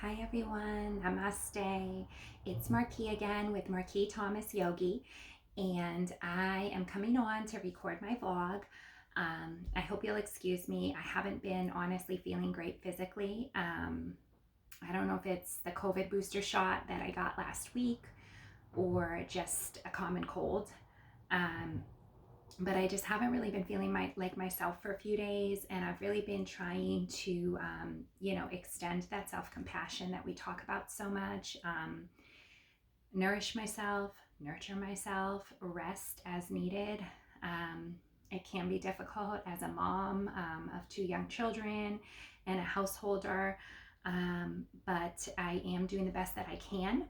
Hi everyone, namaste. It's Markee again with Markee Thomas.yogi, and I am coming on to record my vlog. I hope you'll excuse me. I haven't been honestly feeling great physically. I don't know if it's the COVID booster shot that I got last week or just a common cold. Um, but I just haven't really been feeling like myself for a few days, and I've really been trying to, extend that self-compassion that we talk about so much. Nourish myself, nurture myself, rest as needed. It can be difficult as a mom of two young children and a householder, but I am doing the best that I can.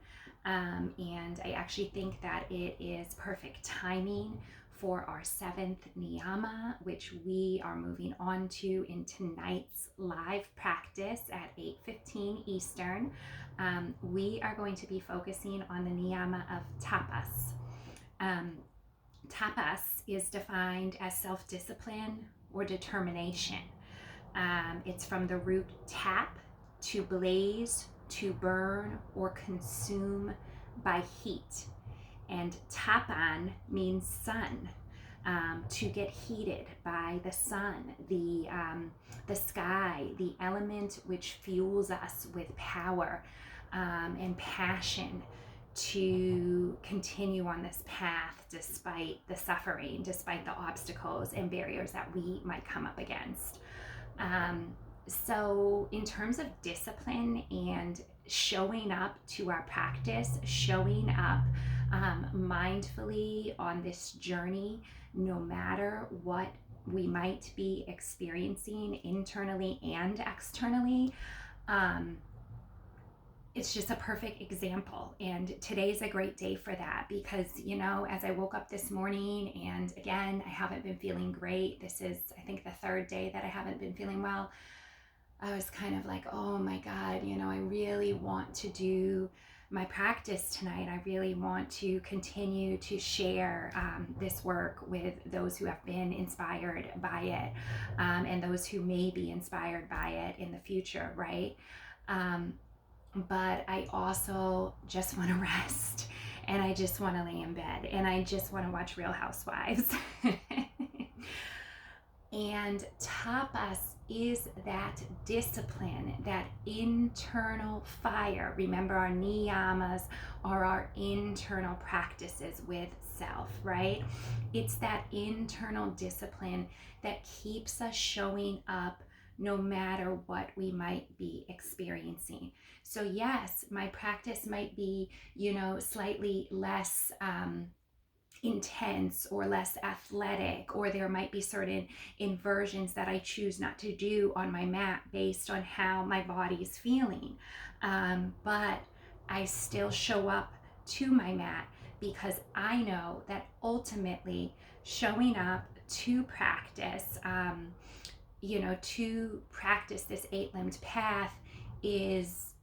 And I actually think that it is perfect timing for our seventh Niyama, which we are moving on to in tonight's live practice at 8:15 Eastern. We are going to be focusing on the Niyama of Tapas. Um, Tapas is defined as self-discipline or determination. It's from the root tap, to blaze, to burn, or consume by heat. And tapan means sun, to get heated by the sun, the sky, the element which fuels us with power and passion to continue on this path despite the suffering, despite the obstacles and barriers that we might come up against. So, in terms of discipline and showing up to our practice, showing up mindfully on this journey, no matter what we might be experiencing internally and externally, um, it's just a perfect example. And today's a great day for that because, as I woke up this morning, and again, I haven't been feeling great. This is, I think, the third day that I haven't been feeling well. I was kind of like, oh my God, I really want to do my practice tonight. I really want to continue to share this work with those who have been inspired by it, and those who may be inspired by it in the future, right? But I also just want to rest, and I just want to lay in bed, and I just want to watch Real Housewives. And tapas is that discipline, that internal fire. Remember, our niyamas are our internal practices with self, right? It's that internal discipline that keeps us showing up no matter what we might be experiencing. So yes, my practice might be, slightly less intense or less athletic, or there might be certain inversions that I choose not to do on my mat based on how my body is feeling. But I still show up to my mat because I know that ultimately showing up to practice, to practice this eight-limbed path is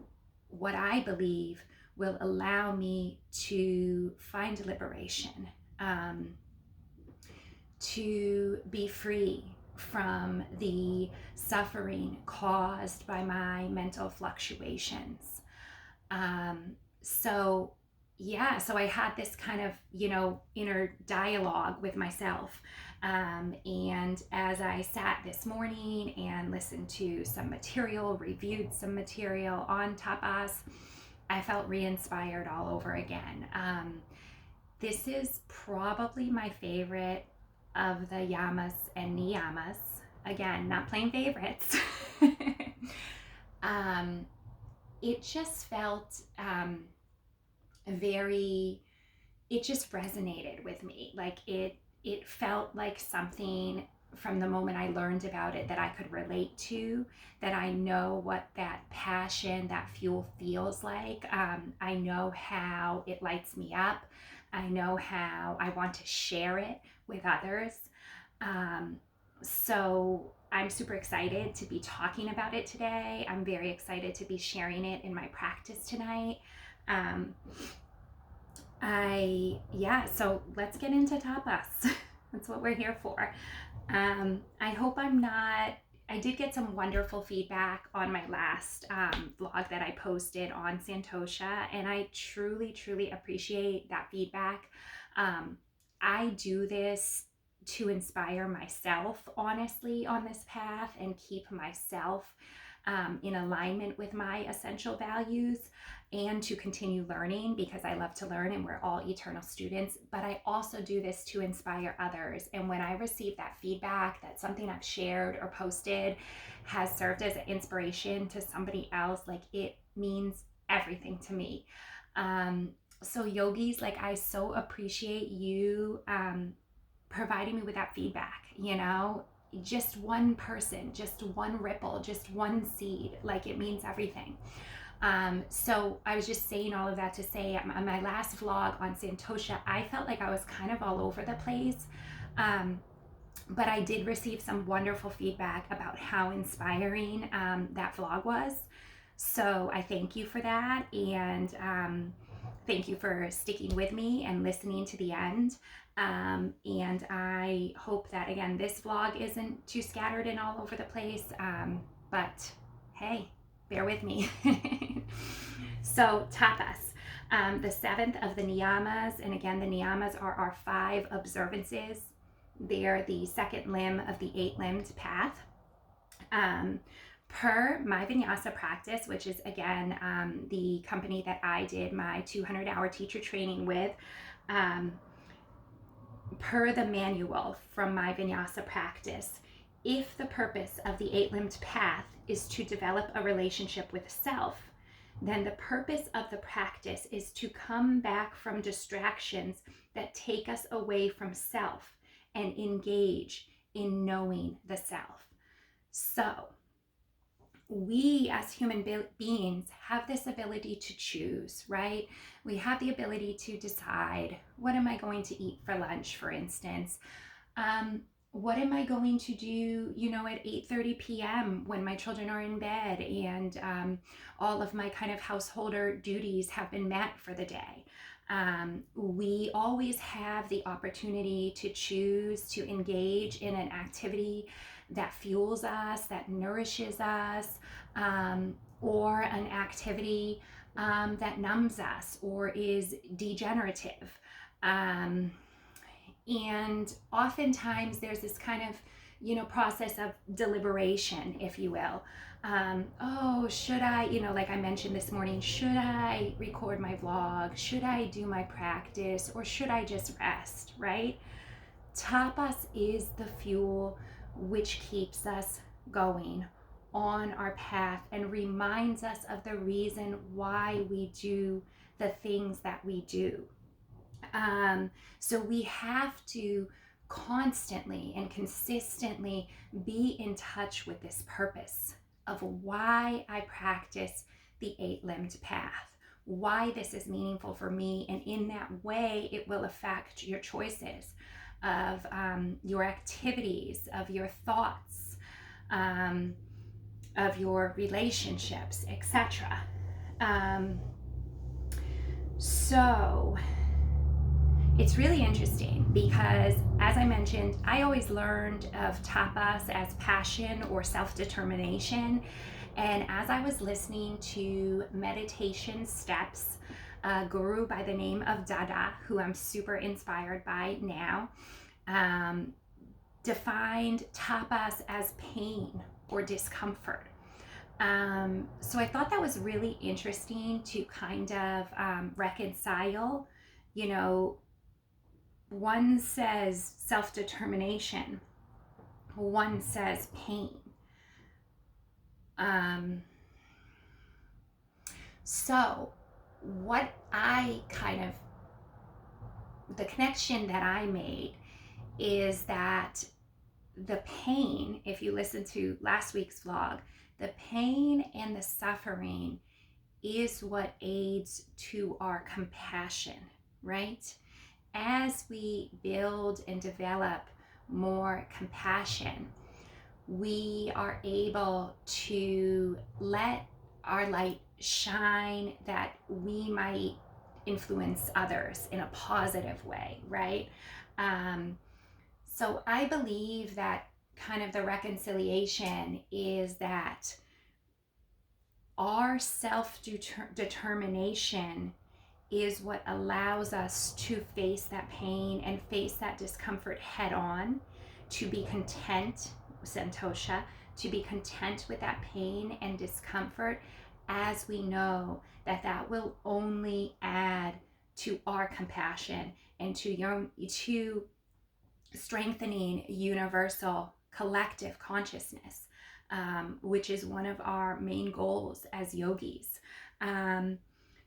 what I believe will allow me to find liberation, um, to be free from the suffering caused by my mental fluctuations. So yeah, so I had this kind of, inner dialogue with myself. And as I sat this morning and listened to some material, reviewed some material on tapas, I felt re-inspired all over again. This is probably my favorite of the yamas and niyamas. Again, not playing favorites. um, it just felt very, it just resonated with me. Like it felt like something from the moment I learned about it that I could relate to, that I know what that passion, that fuel feels like. I know how it lights me up. I know how I want to share it with others. Um, so I'm super excited to be talking about it today. I'm very excited to be sharing it in my practice tonight. Um, so let's get into tapas. That's what we're here for. I hope I'm not I did get some wonderful feedback on my last vlog that I posted on Santosha, and I truly, truly appreciate that feedback. I do this to inspire myself, honestly, on this path and keep myself in alignment with my essential values, and to continue learning because I love to learn and we're all eternal students. But I also do this to inspire others. And when I receive that feedback that something I've shared or posted has served as an inspiration to somebody else, like, it means everything to me. So yogis, like, I so appreciate you providing me with that feedback, just one person, just one ripple, just one seed, like, it means everything. So I was just saying all of that to say, on my last vlog on Santosha, I felt like I was kind of all over the place. But I did receive some wonderful feedback about how inspiring that vlog was. So I thank you for that. And thank you for sticking with me and listening to the end. And I hope that, again, this vlog isn't too scattered and all over the place. But hey, bear with me. So Tapas, the seventh of the Niyamas, and again, the Niyamas are our 5 observances. They're the second limb of the 8-limbed path. Per my vinyasa practice, which is, again, the company that I did my 200-hour teacher training with, per the manual from my vinyasa practice, if the purpose of the 8-limbed path is to develop a relationship with self, then the purpose of the practice is to come back from distractions that take us away from self and engage in knowing the self. So we as human beings have this ability to choose, right? We have the ability to decide, what am I going to eat for lunch, for instance? What am I going to do, at 8:30 p.m. when my children are in bed and all of my kind of householder duties have been met for the day? We always have the opportunity to choose to engage in an activity that fuels us, that nourishes us, or an activity that numbs us or is degenerative. And oftentimes there's this kind of, process of deliberation, if you will. Oh, should I, like I mentioned this morning, should I record my vlog? Should I do my practice? Or should I just rest, right? Tapas is the fuel which keeps us going on our path and reminds us of the reason why we do the things that we do. So we have to constantly and consistently be in touch with this purpose of why I practice the 8-limbed path, why this is meaningful for me, and in that way it will affect your choices of your activities, of your thoughts, of your relationships, etc. So it's really interesting because, as I mentioned, I always learned of tapas as passion or self-determination. And as I was listening to meditation steps, a guru by the name of Dada, who I'm super inspired by now, defined tapas as pain or discomfort. So I thought that was really interesting to kind of reconcile. One says self-determination, one says pain. So what the connection that I made is that the pain, if you listen to last week's vlog, the pain and the suffering is what aids to our compassion, right? As we build and develop more compassion, we are able to let our light shine, that we might influence others in a positive way, right? So I believe that kind of the reconciliation is that our self-determination is what allows us to face that pain and face that discomfort head on, to be content, Santosha, to be content with that pain and discomfort, as we know that that will only add to our compassion and to strengthening universal collective consciousness, which is one of our main goals as yogis.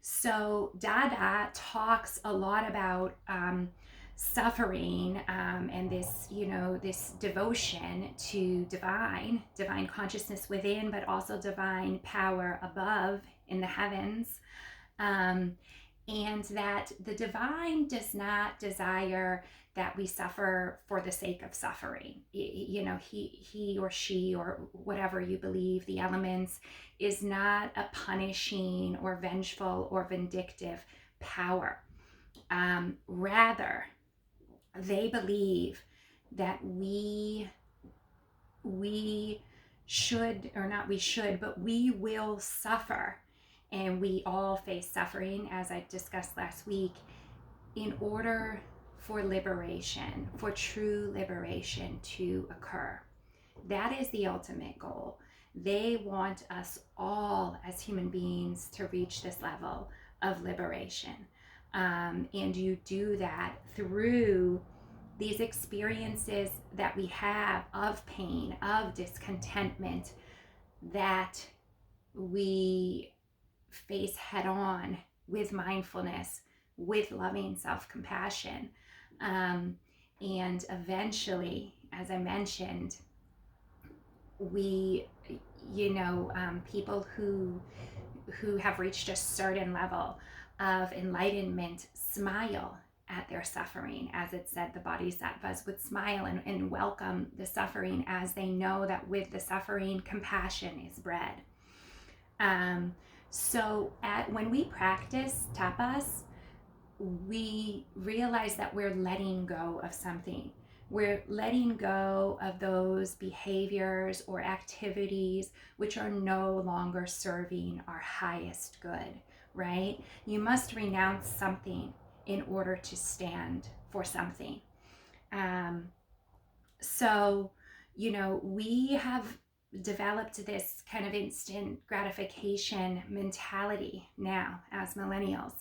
So Dada talks a lot about suffering, and this, this devotion to divine consciousness within, but also divine power above in the heavens. And that the divine does not desire that we suffer for the sake of suffering. He or she, or whatever you believe, the elements, is not a punishing or vengeful or vindictive power. Rather, they believe that we should, or not we should, but we will suffer, and we all face suffering, as I discussed last week, in order for liberation, for true liberation to occur. That is the ultimate goal. They want us all as human beings to reach this level of liberation. And you do that through these experiences that we have of pain, of discontentment, that we face head on with mindfulness, with loving self-compassion. And eventually, as I mentioned, we, people who have reached a certain level of enlightenment smile at their suffering. As it said, the bodhisattvas would smile and welcome the suffering, as they know that with the suffering, compassion is bred. So when we practice tapas, we realize that we're letting go of something. We're letting go of those behaviors or activities which are no longer serving our highest good, right? You must renounce something in order to stand for something. So, we have developed this kind of instant gratification mentality now as millennials.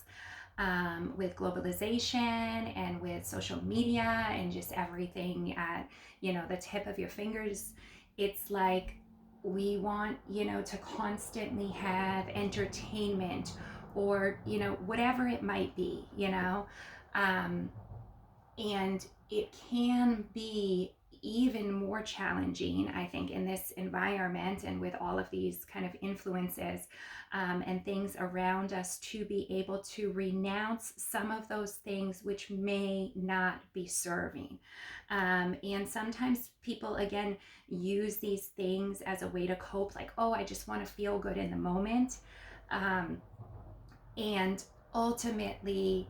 With globalization and with social media and just everything at, the tip of your fingers, it's like we want, to constantly have entertainment, or, whatever it might be, and it can be even more challenging, I think, in this environment and with all of these kind of influences and things around us, to be able to renounce some of those things which may not be serving. And sometimes people, again, use these things as a way to cope, like, oh, I just want to feel good in the moment. And ultimately,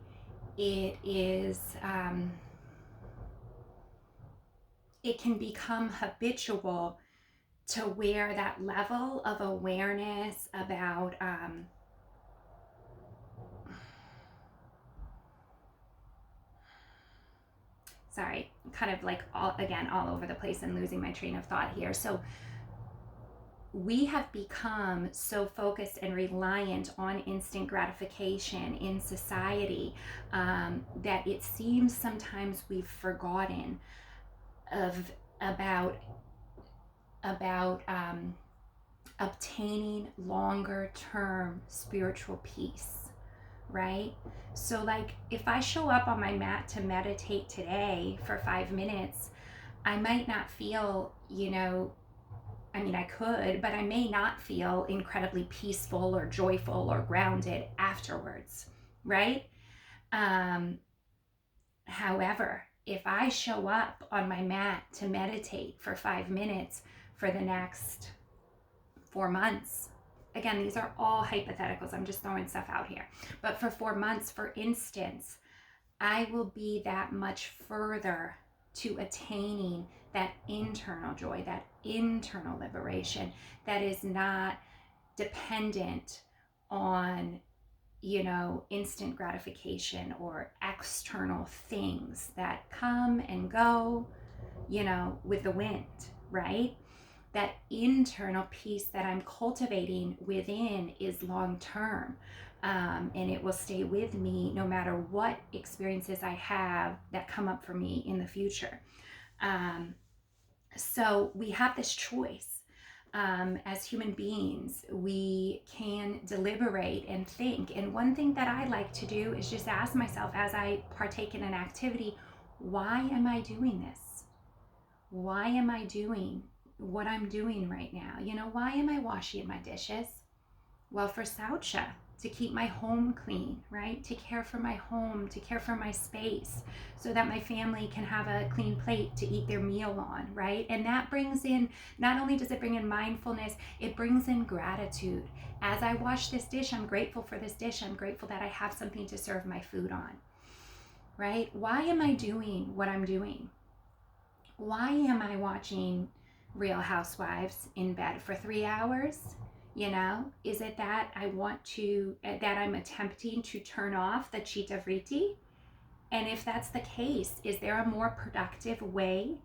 it is... it can become habitual to where that level of awareness about sorry, kind of like all over the place and losing my train of thought here. So we have become so focused and reliant on instant gratification in society that it seems sometimes we've forgotten about obtaining longer term spiritual peace, right? So like, if I show up on my mat to meditate today for 5 minutes, I might not feel, I could, but I may not feel incredibly peaceful or joyful or grounded afterwards, right? However, if I show up on my mat to meditate for 5 minutes for the next 4 months, again, these are all hypotheticals, I'm just throwing stuff out here, but for 4 months, for instance, I will be that much further to attaining that internal joy, that internal liberation that is not dependent on, instant gratification or external things that come and go, with the wind, right? That internal peace that I'm cultivating within is long term. And it will stay with me no matter what experiences I have that come up for me in the future. So we have this choice. As human beings, we can deliberate and think. And one thing that I like to do is just ask myself as I partake in an activity, why am I doing this? Why am I doing what I'm doing right now? Why am I washing my dishes? Well, for Saucha, to keep my home clean, right? To care for my home, to care for my space, so that my family can have a clean plate to eat their meal on, right? And that brings in, not only does it bring in mindfulness, it brings in gratitude. As I wash this dish, I'm grateful for this dish. I'm grateful that I have something to serve my food on, right? Why am I doing what I'm doing? Why am I watching Real Housewives in bed for 3 hours? Is it that that I'm attempting to turn off the Chitta Vritti? And if that's the case, is there a more productive way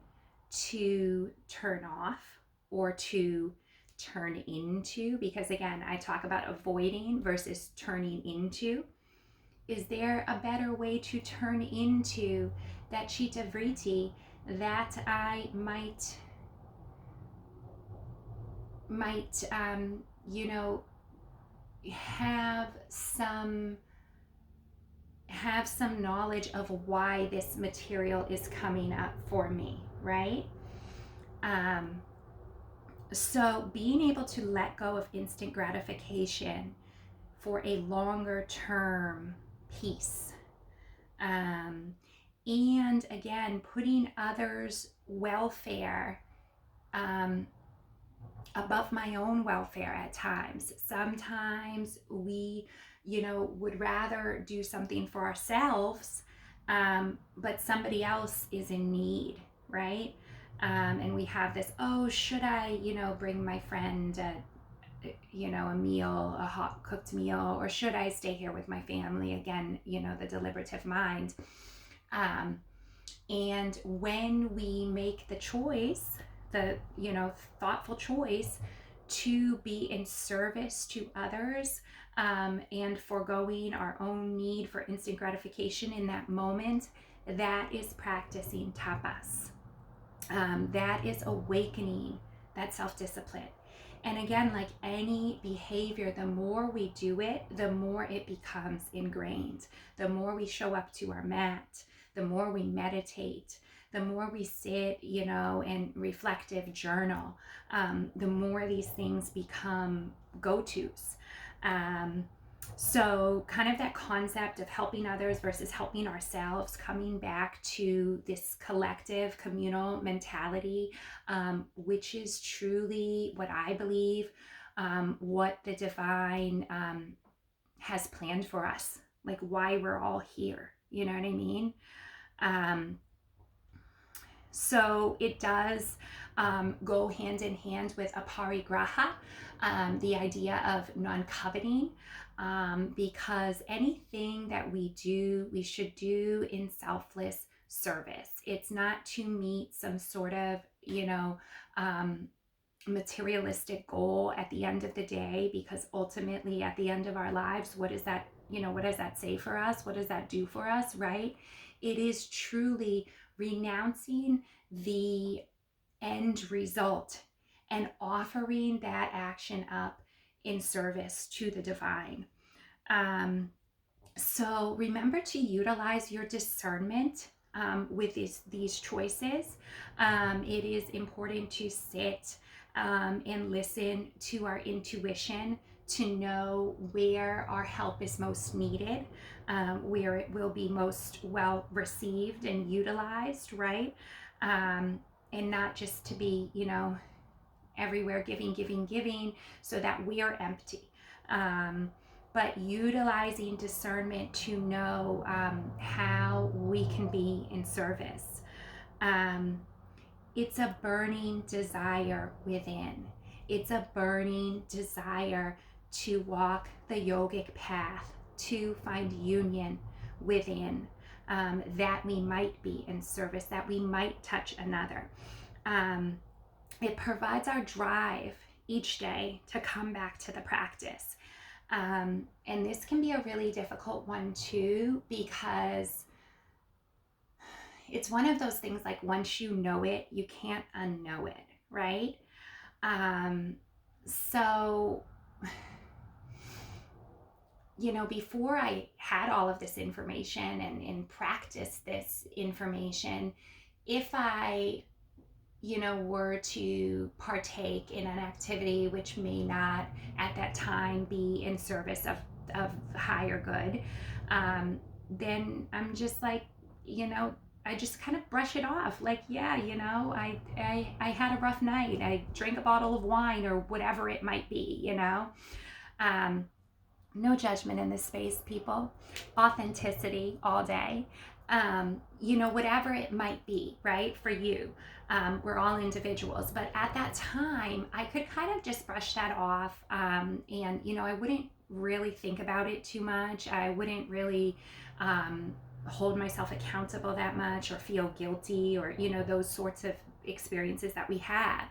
to turn off or to turn into? Because again, I talk about avoiding versus turning into. Is there a better way to turn into that Chitta Vritti that I might have some knowledge of why this material is coming up for me, right? So being able to let go of instant gratification for a longer term peace, and again, putting others' welfare above my own welfare at times. Sometimes we, would rather do something for ourselves, but somebody else is in need, right? And we have this, oh, should I, bring my friend a meal, a hot cooked meal, or should I stay here with my family? Again, the deliberative mind. And when we make the choice, the thoughtful choice to be in service to others, and foregoing our own need for instant gratification in that moment, that is practicing tapas. That is awakening that self-discipline. And again, like any behavior, the more we do it, the more it becomes ingrained. The more we show up to our mat, the more we meditate, the more we sit, and reflective journal, the more these things become go-tos. So kind of that concept of helping others versus helping ourselves, coming back to this collective communal mentality, which is truly what I believe, what the divine has planned for us, like why we're all here. You know what I mean? So it does go hand in hand with aparigraha, the idea of non-coveting, because anything that we do, we should do in selfless service. It's not to meet some sort of, materialistic goal at the end of the day, because ultimately at the end of our lives, what does that say for us? What does that do for us, right? It is truly renouncing the end result and offering that action up in service to the divine. So remember to utilize your discernment with these choices. It is important to sit and listen to our intuition to know where our help is most needed, where it will be most well received and utilized, right? And not just to be, everywhere giving, so that we are empty. But utilizing discernment to know how we can be in service. Um, it's a burning desire within. It's a burning desire to walk the yogic path, to find union within, that we might be in service, that we might touch another. Um, it provides our drive each day to come back to the practice. And this can be a really difficult one too, because it's one of those things like once you know it, you can't unknow it, right? Um, so, before I had all of this information and practiced this information, if I, were to partake in an activity which may not at that time be in service of higher good, then I'm just like, I just kind of brush it off. Like, yeah, I had a rough night. I drank a bottle of wine or whatever it might be. Um, no judgment in this space, people. Authenticity all day. Whatever it might be, right, for you. We're all individuals. But at that time, I could kind of just brush that off. And I wouldn't really think about it too much. I wouldn't really hold myself accountable that much or feel guilty or, those sorts of experiences that we have.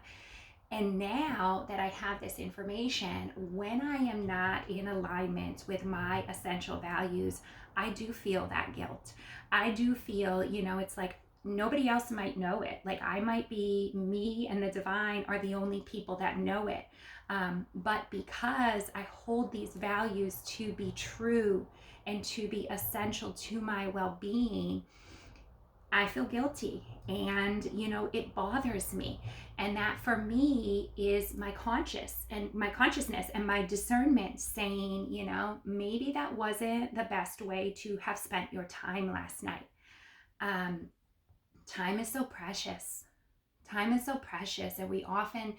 And now that I have this information, when I am not in alignment with my essential values, I do feel that guilt. I do feel, it's like nobody else might know it. Like I might be, me and the divine are the only people that know it. But because I hold these values to be true and to be essential to my well-being, I feel guilty and it bothers me. And that for me is my consciousness and my discernment saying, maybe that wasn't the best way to have spent your time last night. Time is so precious. Time is so precious, and we often,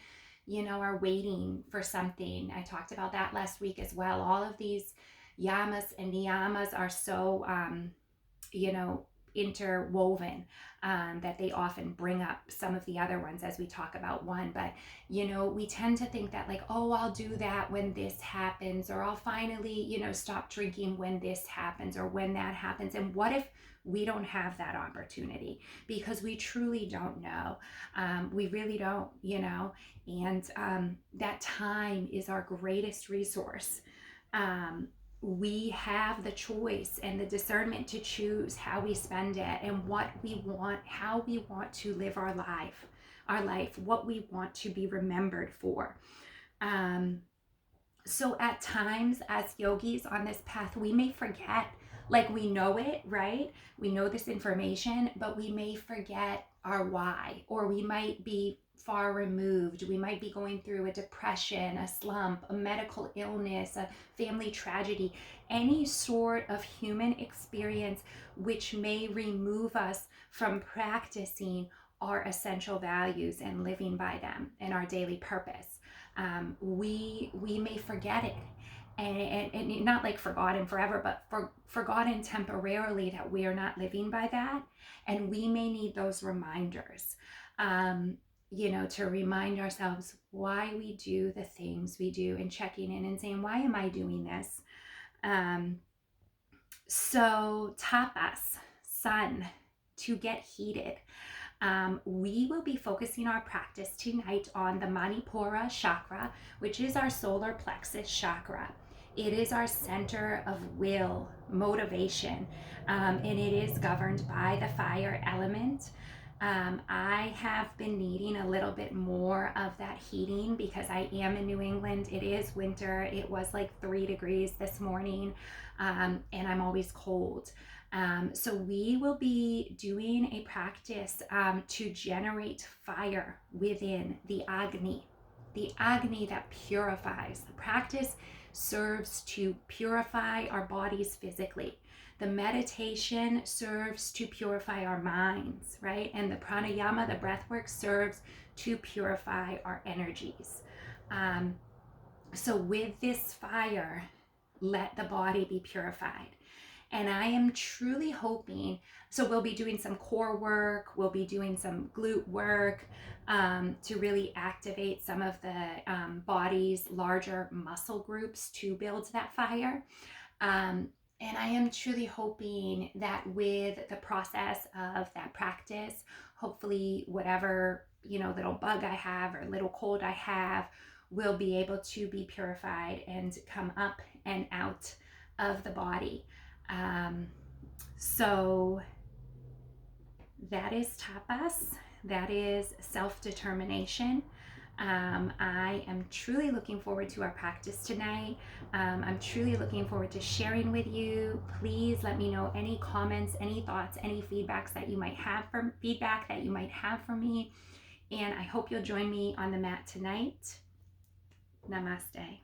are waiting for something. I talked about that last week as well. All of these yamas and niyamas are so, interwoven, that they often bring up some of the other ones as we talk about one. But we tend to think that like, oh, I'll do that when this happens, or I'll finally stop drinking when this happens or when that happens. And what if we don't have that opportunity? Because we truly don't know. We really don't. And that time is our greatest resource. We have the choice and the discernment to choose how we spend it and what we want, how we want to live our life, what we want to be remembered for. So at times as yogis on this path, we may forget, like we know it, right? We know this information, but we may forget our why, or we might be far removed. We might be going through a depression, a slump, a medical illness, a family tragedy, any sort of human experience which may remove us from practicing our essential values and living by them and our daily purpose. We may forget it. And not like forgotten forever, but forgotten temporarily that we are not living by that. And we may need those reminders, to remind ourselves why we do the things we do, and checking in and saying, why am I doing this? So tapas, sun, to get heated. We will be focusing our practice tonight on the Manipura chakra, which is our solar plexus chakra. It is our center of will, motivation, and it is governed by the fire element. I have been needing a little bit more of that heating because I am in New England. It is winter. It was like 3 degrees this morning, and I'm always cold. So we will be doing a practice to generate fire within the Agni that purifies. The practice serves to purify our bodies physically. The meditation serves to purify our minds, right? And the pranayama, the breath work, serves to purify our energies. So with this fire, let the body be purified. And I am truly hoping, so we'll be doing some core work, we'll be doing some glute work to really activate some of the body's larger muscle groups to build that fire. And I am truly hoping that with the process of that practice, hopefully whatever, little bug I have or little cold I have will be able to be purified and come up and out of the body. So that is tapas. That is self-determination. I am truly looking forward to our practice tonight. I'm truly looking forward to sharing with you. Please let me know any comments, any thoughts, any feedback that you might have for me. And I hope you'll join me on the mat tonight. Namaste.